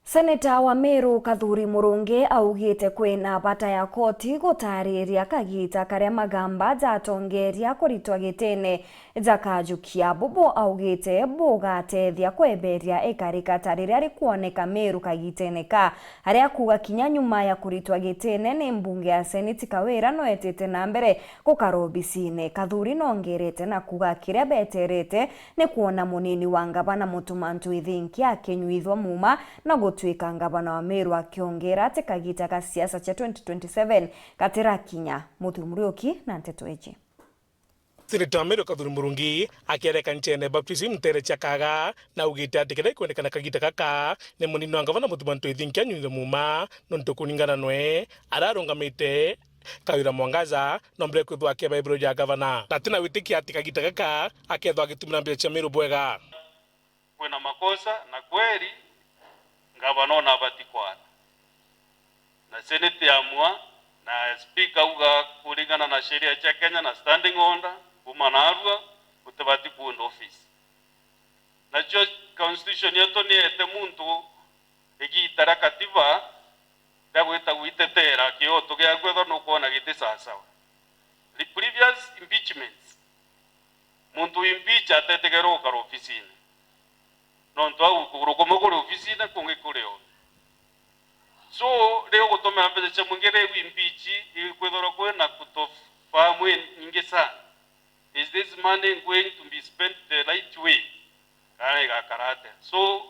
Seneta wa Meru Kathuri Murungi augite kwina bata ya koti gutariria kagita karia magamba jatongeria kuritwa gitene jakajukia Bobo augite bugatethia kweberia ikarikata riria rikuoneka Meru kagitene ka haria kuga kinya nyuma ya kuritwa gitene ni mbunge ya Seneti Kawira no etete na mbere gukarobicine. Kathuri nongerete na kuga kiria beterete ni kuona munini wa ngavana Mutumantu Ithinki akinyuithwa muma na tuika ngavana wa Meru akiongera ati kagita ka siasa cha 2027 katira kinya. Muthi Muriuki na Nteto Eji. Seneta wa Meru Kathuri Murungi akiereka nchene baptism tere chakaga na ugite ati kira ikwendekana kagita kaka ni munini wa ngavana Mutumantu Ithinki anyuithwa muma nontu kuningana nwe ararungamite Kawira Mwangaza nombre kwithwa ke baibro ya gavana tatina witiki ati kagita kaka akethwa gitumira mbere cha Meru bwega kwena makosa na kweli ngavana na batikwana na seneti yamua na speaker uga kulingana na sheria ya Kenya na standing order kumanarwa utabati kuunda office na jo constitution yetu ni ete muntu igitara katiba dagweta witetera kioto gya gwetho no kuona gite sasa the previous impeachments muntu impeach atetegero ka ofisini nonto au kurukomo kuri ofisina kunge kureo so leo gutoma mbele cha mwingere impeach ikwethora kwena kutofahamu nyingi sana. Is this money going to be spent the right way? Kana karate so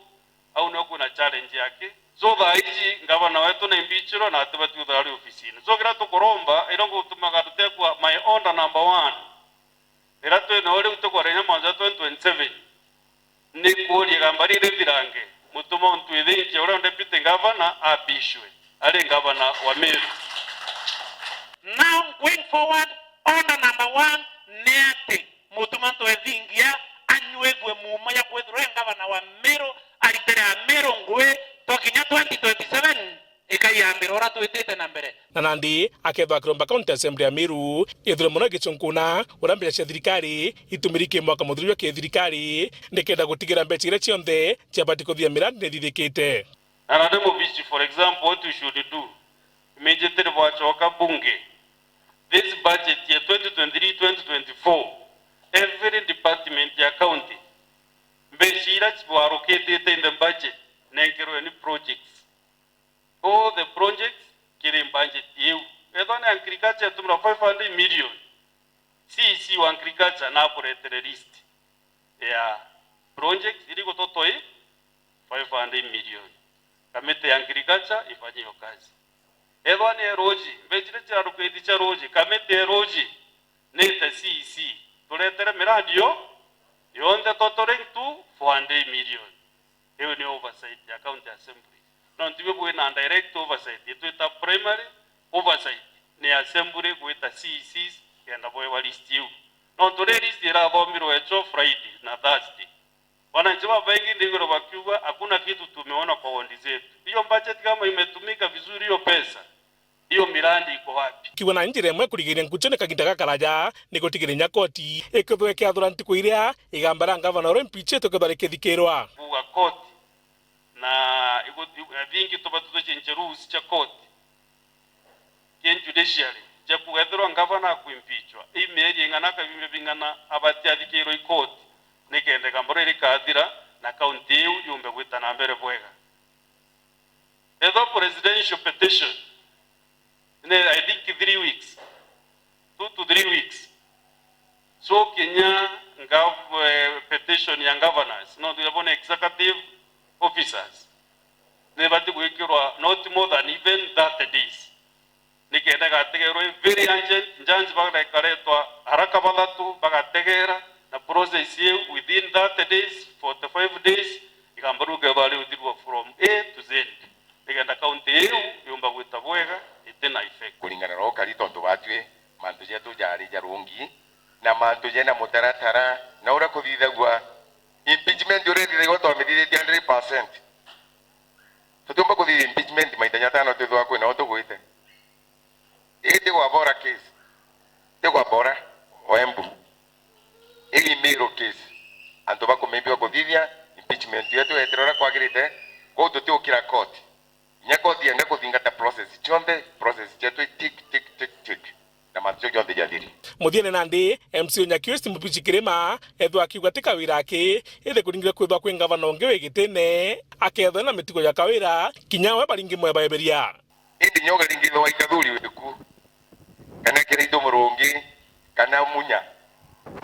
au no kuna challenge yake so dhaiji ngavana wetu na impeachro na atebatu dhari ofisini so kira tukoromba irongo tumaga tutekwa my order number 1 ira twene ore utekwa renya mwanza 2027 ni kuoria gambarire thirange Mutumantu Ithinki ore deputy governor abishwe ari governor wa Meru. Now going forward, order number 1 ni ati Mutumantu Ithinki anyuegwe muma ya kwethura governor wa Meru alitere Meru ngwe tokinya 2027 ikayambira ora twitete na mbere na nandi akethwa kiromba county assembly ya Meru ithire muno gichunkuna urambira cia thirikari itumirike mwaka muthuri wa thirikari ndikenda gutigira mbeca iria cionthe ciabati kuthia mirandi nithithikite another movie for example what we should do immediately wachoka bunge this budget year 2023-2024 every department ya county mbeshira allocated in the budget nekero any projects all the projects kiri budget you edone agriculture tumra 500 million CC wa agriculture na operator list ya projects iliko totoi 500 million kamete agriculture ifanye hiyo kazi edone roji mbechire cha rukedi cha roji kamete roji neta CC tuletere miradi yo yonde totoring to 400 million hiyo ni oversight ya county assembly no ndiwe bwena direct oversight yetuita primary oversight ni assembly kuita CCs kenda bwe list you no tole list ira bomiro echo Friday na Thursday wananchi wengi ndio wakiwa hakuna kitu tumeona kwa ondi zetu hiyo budget kama imetumika vizuri hiyo pesa hiyo mirandi iko wapi kiwana njire mwe kurigiria nkuchone kagita gakaraja ni gutigire nyakoti ikithwe kia thuranti kuiria igambara ngavana ore impeach to kethare kithikirwa kuga koti na iko vingi tobatuto chenje rules cha koti ken judiciary cha kugathirwa ngavana kuimpeachwa imeri ingana bimwe bingana abati athikirwa ikoti nikende kambore rikathira na county yumbe gwita na mbere bwega either presidential petition I think 3 weeks 2 to 3 weeks so Kenya petition ya governors no the executive officers never to work not more than even 30 days nikenda gategero very urgent njanzi bagada karetwa haraka badatu bagategera na process within 30 days 45 days ikambaruke bali udirwa from A to Z nikenda county yumba gwita bwega itena effect kulingana na okali tonto batwe mantu jetu jari jarungi na mantu jena mutaratara na ura kuthithagwa impeachment already they got omitted 100%. Tutumba kuthi impeachment maitanya tano twithwa kwina oto gwite ite kwa bora case te kwa bora oembu ili Meru case antu bakomembiwa kuthithia impeachment yetu eterora kwagirite kwa tutikira court nya court yanga kuthingata process chetu tik na matio yote jathiri muthiene nandi MC Onyakiwesti mupichikirima ethwa akiuga tika wira ake ithe kuringira kwithwa kwi ngavana ungi wigitene akethwa na mitigo ya kawira kinya we baringi mwebaeberia indi nyoga ringitho wa ikathuri wiku kana kirindo murungi kana munya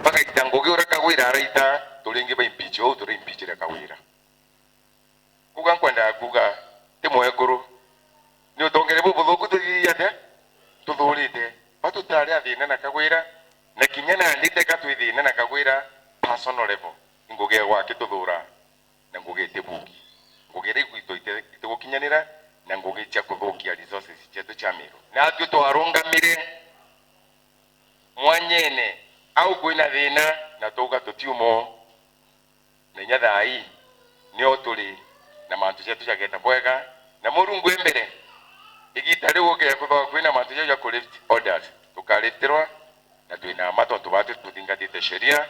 baka itangoge ora kawira araita turingi ba impeach o turi impeach ra kawira kuga kwenda kuga timwe kuru ni utongere bu buthuku tuthiyate tuthurite batutari athina na kawira na kinyana ndite katwithina na kawira personal level nguge gwake tuthura na nguge tebuki nguge riku ito gukinyanira na nguge cia kuthukia resources chetu cha Meru na atio twarungamire mwanyene au kwina thina na tuga tutiumo na nyathai nio tuli na mantu chetu chageta bwega na Murungu embere igita riu ke kuthoka kwina mantu ya ku lift orders tukaliftirwa na twina mato tubatu tuthingatite sheria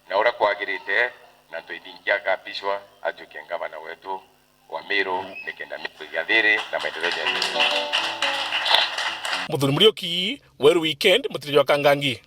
na ura kwagirite na twithingia kapishwa atuke ngavana wetu wa Meru nikenda Meru yathiri na maendeleo ya Muthuri Muriuki Weru Weekend Mutiri wa Kangangi.